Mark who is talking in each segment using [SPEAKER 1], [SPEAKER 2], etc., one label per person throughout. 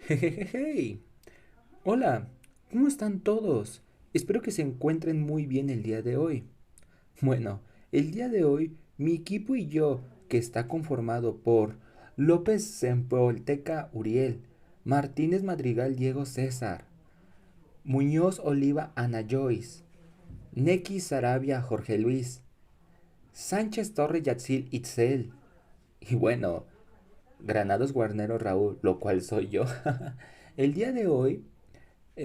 [SPEAKER 1] Jejeje. Hola, ¿cómo están todos? Espero que se encuentren muy bien el día de hoy. Bueno, el día de hoy mi equipo y yo, que está conformado por López Sempolteca Uriel, Martínez Madrigal Diego César, Muñoz Oliva Ana Joyce, Neki Sarabia Jorge Luis, Sánchez Torre Yatzil Itzel, y bueno, Granados Guarnero Raúl, lo cual soy yo. El día de hoy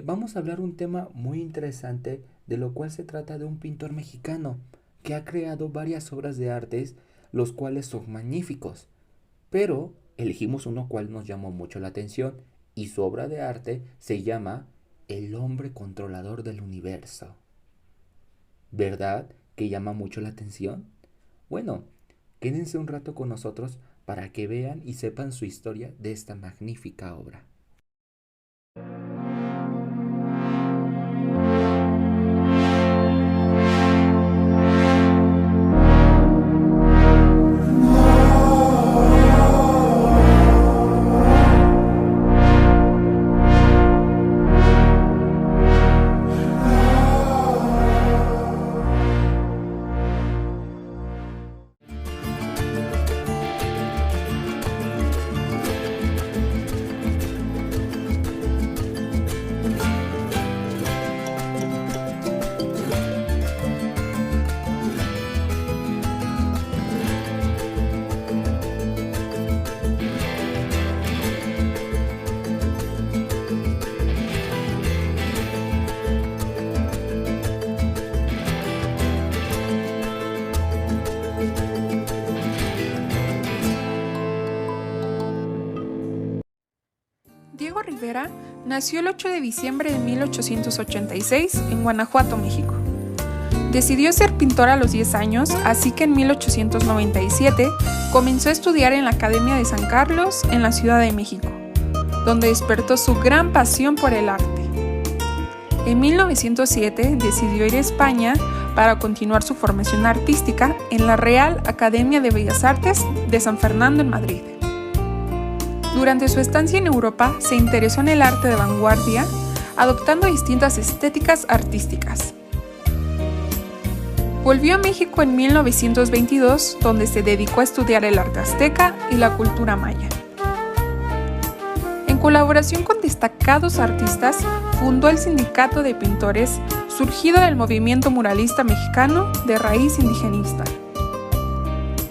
[SPEAKER 1] vamos a hablar un tema muy interesante, de lo cual se trata de un pintor mexicano que ha creado varias obras de artes, los cuales son magníficos. Pero elegimos uno cual nos llamó mucho la atención y su obra de arte se llama El hombre controlador del universo. ¿Verdad que llama mucho la atención? Bueno, quédense un rato con nosotros para que vean y sepan su historia de esta magnífica obra.
[SPEAKER 2] Diego Rivera nació el 8 de diciembre de 1886 en Guanajuato, México. Decidió ser pintor a los 10 años, así que en 1897 comenzó a estudiar en la Academia de San Carlos en la Ciudad de México, donde despertó su gran pasión por el arte. En 1907 decidió ir a España para continuar su formación artística en la Real Academia de Bellas Artes de San Fernando en Madrid. Durante su estancia en Europa se interesó en el arte de vanguardia, adoptando distintas estéticas artísticas. Volvió a México en 1922, donde se dedicó a estudiar el arte azteca y la cultura maya. En colaboración con destacados artistas, fundó el Sindicato de Pintores, surgido del movimiento muralista mexicano de raíz indigenista.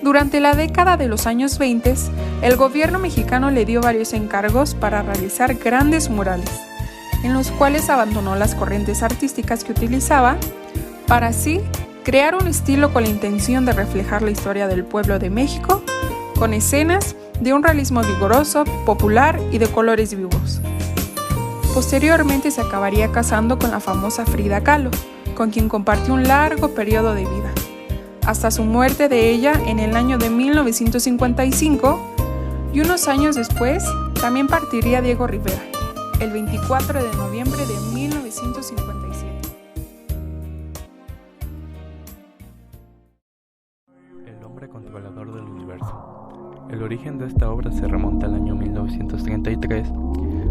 [SPEAKER 2] Durante la década de los años 20, el gobierno mexicano le dio varios encargos para realizar grandes murales, en los cuales abandonó las corrientes artísticas que utilizaba, para así crear un estilo con la intención de reflejar la historia del pueblo de México, con escenas de un realismo vigoroso, popular y de colores vivos. Posteriormente se acabaría casando con la famosa Frida Kahlo, con quien compartió un largo periodo de vida, hasta su muerte de ella en el año de 1955, y unos años después también partiría Diego Rivera, el 24 de noviembre de 1957.
[SPEAKER 3] El hombre controlador del universo. El origen de esta obra se remonta al año 1933,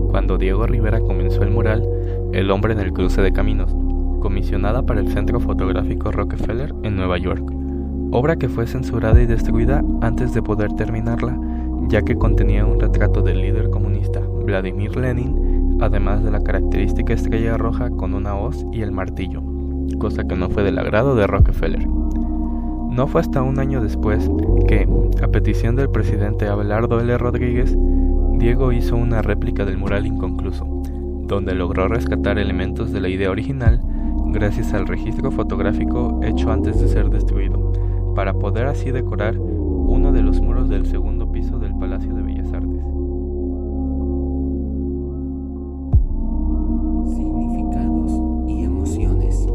[SPEAKER 3] cuando Diego Rivera comenzó el mural El hombre en el cruce de caminos, comisionada para el Centro Fotográfico Rockefeller en Nueva York, obra que fue censurada y destruida antes de poder terminarla, ya que contenía un retrato del líder comunista Vladimir Lenin, además de la característica estrella roja con una hoz y el martillo, cosa que no fue del agrado de Rockefeller. No fue hasta un año después que, a petición del presidente Abelardo L. Rodríguez, Diego hizo una réplica del mural inconcluso, donde logró rescatar elementos de la idea original gracias al registro fotográfico hecho antes de ser destruido, para poder así decorar uno de los muros del segundo piso del Palacio de Bellas Artes.
[SPEAKER 1] Significados y emociones.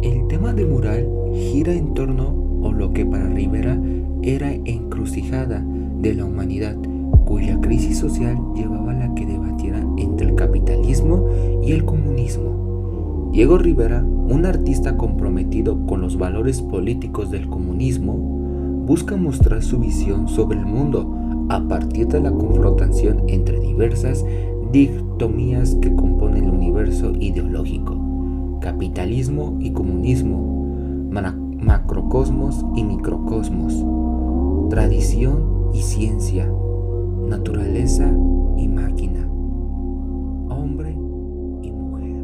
[SPEAKER 1] El tema del mural gira en torno a lo que para Rivera era encrucijada de la humanidad, cuya crisis social llevaba a la que debatiera entre el capitalismo y el comunismo. Diego Rivera, un artista comprometido con los valores políticos del comunismo, busca mostrar su visión sobre el mundo a partir de la confrontación entre diversas dicotomías que componen el universo ideológico: capitalismo y comunismo, macrocosmos y microcosmos, tradición y ciencia, naturaleza y máquina, hombre y mujer.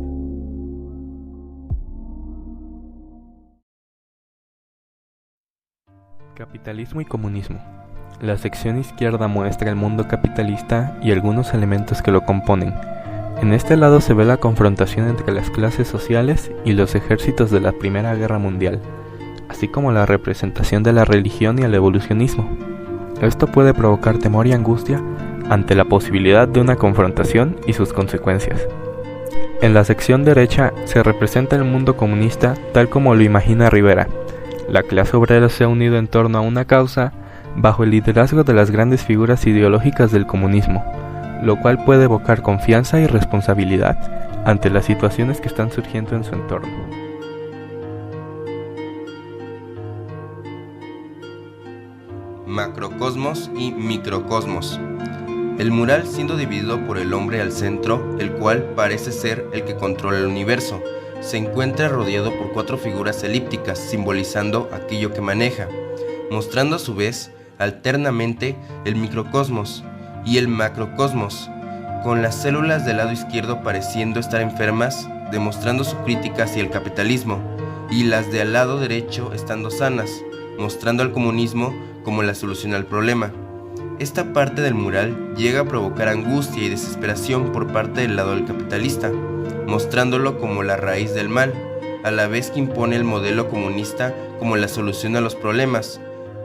[SPEAKER 3] Capitalismo y comunismo. La sección izquierda muestra el mundo capitalista y algunos elementos que lo componen. En este lado se ve la confrontación entre las clases sociales y los ejércitos de la Primera Guerra Mundial, así como la representación de la religión y el evolucionismo. Esto puede provocar temor y angustia ante la posibilidad de una confrontación y sus consecuencias. En la sección derecha se representa el mundo comunista tal como lo imagina Rivera. La clase obrera se ha unido en torno a una causa bajo el liderazgo de las grandes figuras ideológicas del comunismo, lo cual puede evocar confianza y responsabilidad ante las situaciones que están surgiendo en su entorno.
[SPEAKER 4] Macrocosmos y microcosmos. El mural siendo dividido por el hombre al centro, el cual parece ser el que controla el universo, se encuentra rodeado por 4 figuras elípticas simbolizando aquello que maneja, mostrando a su vez alternamente el microcosmos y el macrocosmos, con las células del lado izquierdo pareciendo estar enfermas, demostrando su crítica hacia el capitalismo, y las del lado derecho estando sanas, mostrando al comunismo como la solución al problema. Esta parte del mural llega a provocar angustia y desesperación por parte del lado del capitalista, mostrándolo como la raíz del mal, a la vez que impone el modelo comunista como la solución a los problemas,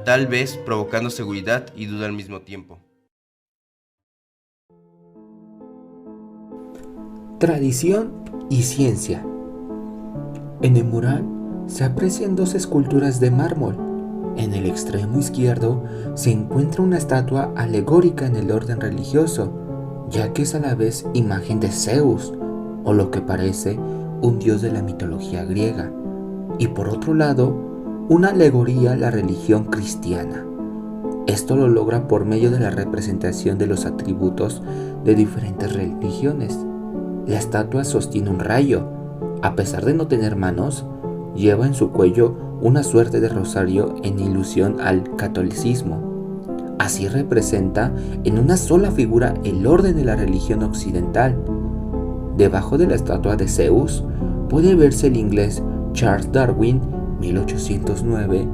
[SPEAKER 4] tal vez provocando seguridad y duda al mismo tiempo.
[SPEAKER 1] Tradición y ciencia. En el mural se aprecian 2 esculturas de mármol. En el extremo izquierdo se encuentra una estatua alegórica en el orden religioso, ya que es a la vez imagen de Zeus, o lo que parece un dios de la mitología griega, y por otro lado, una alegoría a la religión cristiana. Esto lo logra por medio de la representación de los atributos de diferentes religiones. La estatua sostiene un rayo. A pesar de no tener manos, lleva en su cuello una suerte de rosario en ilusión al catolicismo. Así representa en una sola figura el orden de la religión occidental. Debajo de la estatua de Zeus puede verse el inglés Charles Darwin, 1809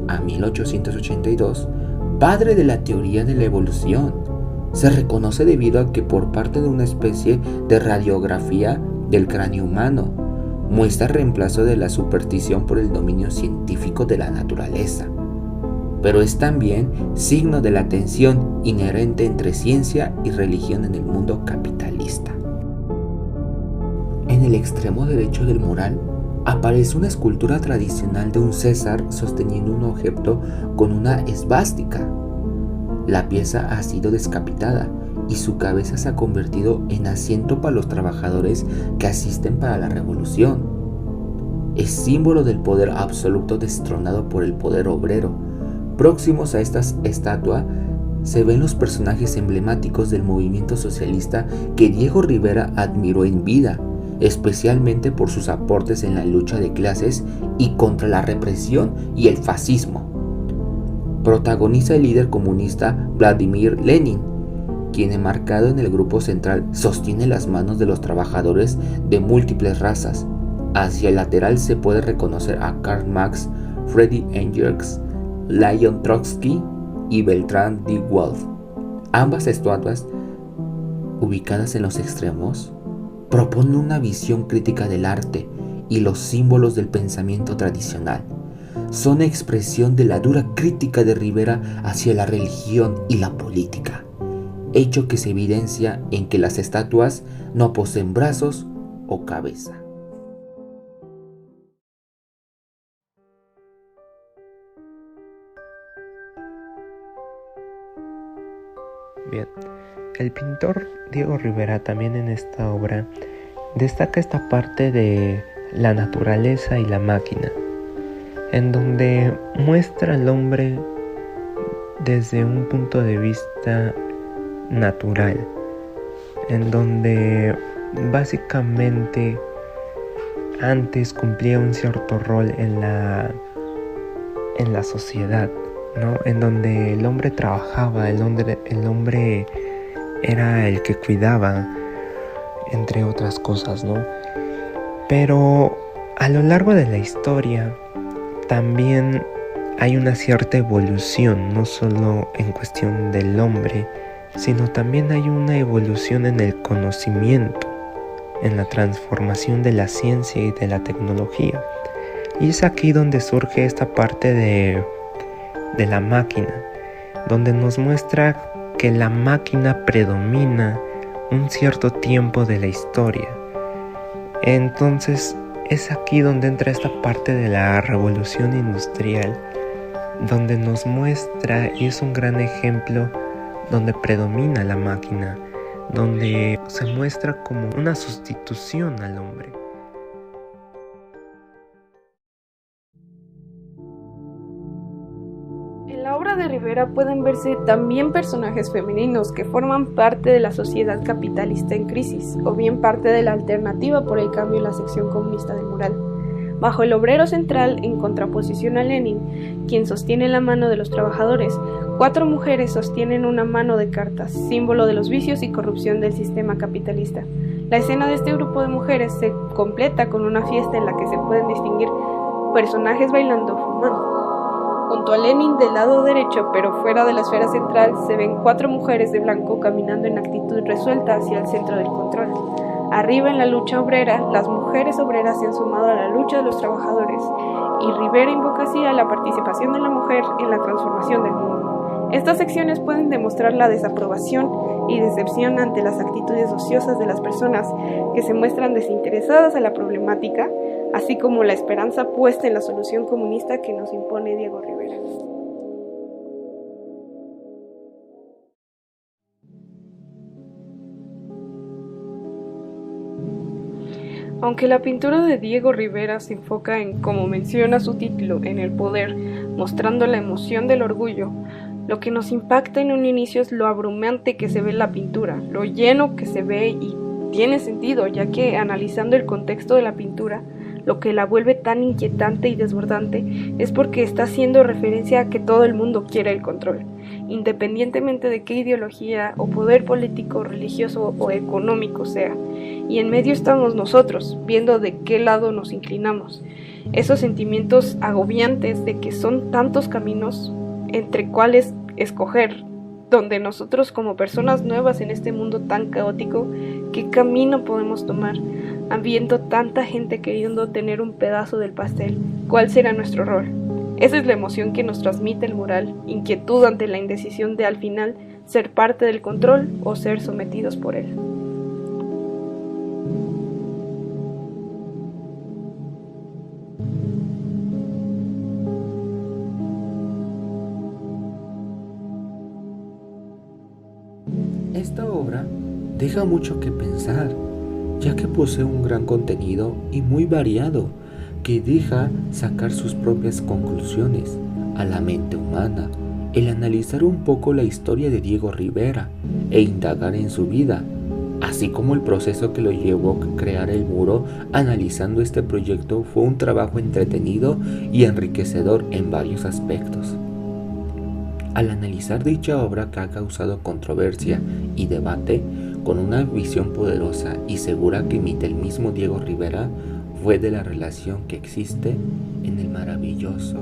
[SPEAKER 1] a 1882, padre de la teoría de la evolución. Se reconoce debido a que por parte de una especie de radiografía del cráneo humano muestra el reemplazo de la superstición por el dominio científico de la naturaleza, pero es también signo de la tensión inherente entre ciencia y religión en el mundo capitalista. En el extremo derecho del mural aparece una escultura tradicional de un César sosteniendo un objeto con una esvástica. La pieza ha sido descapitada y su cabeza se ha convertido en asiento para los trabajadores que asisten para la revolución. Es símbolo del poder absoluto destronado por el poder obrero. Próximos a esta estatua se ven los personajes emblemáticos del movimiento socialista que Diego Rivera admiró en vida, especialmente por sus aportes en la lucha de clases y contra la represión y el fascismo. Protagoniza el líder comunista Vladimir Lenin, quien enmarcado en el grupo central sostiene las manos de los trabajadores de múltiples razas. Hacia el lateral se puede reconocer a Karl Marx, Friedrich Engels, Leon Trotsky y Bertrand de Wolff. Ambas estatuas, ubicadas en los extremos, proponen una visión crítica del arte y los símbolos del pensamiento tradicional. Son expresión de la dura crítica de Rivera hacia la religión y la política, hecho que se evidencia en que las estatuas no poseen brazos o cabeza.
[SPEAKER 5] Bien, el pintor Diego Rivera también en esta obra destaca esta parte de la naturaleza y la máquina, en donde muestra al hombre desde un punto de vista natural, en donde básicamente antes cumplía un cierto rol en la sociedad, ¿no? En donde el hombre trabajaba, el hombre era el que cuidaba, entre otras cosas, ¿no? Pero a lo largo de la historia también hay una cierta evolución, no solo en cuestión del hombre, sino también hay una evolución en el conocimiento, en la transformación de la ciencia y de la tecnología. Y es aquí donde surge esta parte de la máquina, donde nos muestra que la máquina predomina un cierto tiempo de la historia. Entonces es aquí donde entra esta parte de la revolución industrial, donde nos muestra, y es un gran ejemplo, donde predomina la máquina, donde se muestra como una sustitución al hombre.
[SPEAKER 2] En la obra de Rivera pueden verse también personajes femeninos que forman parte de la sociedad capitalista en crisis, o bien parte de la alternativa por el cambio en la sección comunista del mural. Bajo el obrero central, en contraposición a Lenin, quien sostiene la mano de los trabajadores, 4 mujeres sostienen una mano de cartas, símbolo de los vicios y corrupción del sistema capitalista. La escena de este grupo de mujeres se completa con una fiesta en la que se pueden distinguir personajes bailando fumando. Junto a Lenin del lado derecho, pero fuera de la esfera central, se ven 4 mujeres de blanco caminando en actitud resuelta hacia el centro del control. Arriba en la lucha obrera, las mujeres obreras se han sumado a la lucha de los trabajadores, y Rivera invoca así a la participación de la mujer en la transformación del mundo. Estas secciones pueden demostrar la desaprobación y decepción ante las actitudes ociosas de las personas que se muestran desinteresadas a la problemática, así como la esperanza puesta en la solución comunista que nos impone Diego Rivera. Aunque la pintura de Diego Rivera se enfoca en, como menciona su título, en el poder, mostrando la emoción del orgullo, lo que nos impacta en un inicio es lo abrumante que se ve en la pintura, lo lleno que se ve, y tiene sentido, ya que analizando el contexto de la pintura, lo que la vuelve tan inquietante y desbordante es porque está haciendo referencia a que todo el mundo quiere el control, independientemente de qué ideología o poder político, religioso o económico sea. Y en medio estamos nosotros, viendo de qué lado nos inclinamos. Esos sentimientos agobiantes de que son tantos caminos entre cuáles escoger, donde nosotros como personas nuevas en este mundo tan caótico, ¿qué camino podemos tomar? Habiendo tanta gente queriendo tener un pedazo del pastel, ¿cuál será nuestro rol? Esa es la emoción que nos transmite el mural, inquietud ante la indecisión de al final ser parte del control o ser sometidos por él.
[SPEAKER 1] Esta obra deja mucho que pensar, ya que posee un gran contenido y muy variado, que deja sacar sus propias conclusiones a la mente humana, el analizar un poco la historia de Diego Rivera e indagar en su vida, así como el proceso que lo llevó a crear el muro. Analizando este proyecto fue un trabajo entretenido y enriquecedor en varios aspectos. Al analizar dicha obra que ha causado controversia y debate, con una visión poderosa y segura que emite el mismo Diego Rivera, fue de la relación que existe en el maravilloso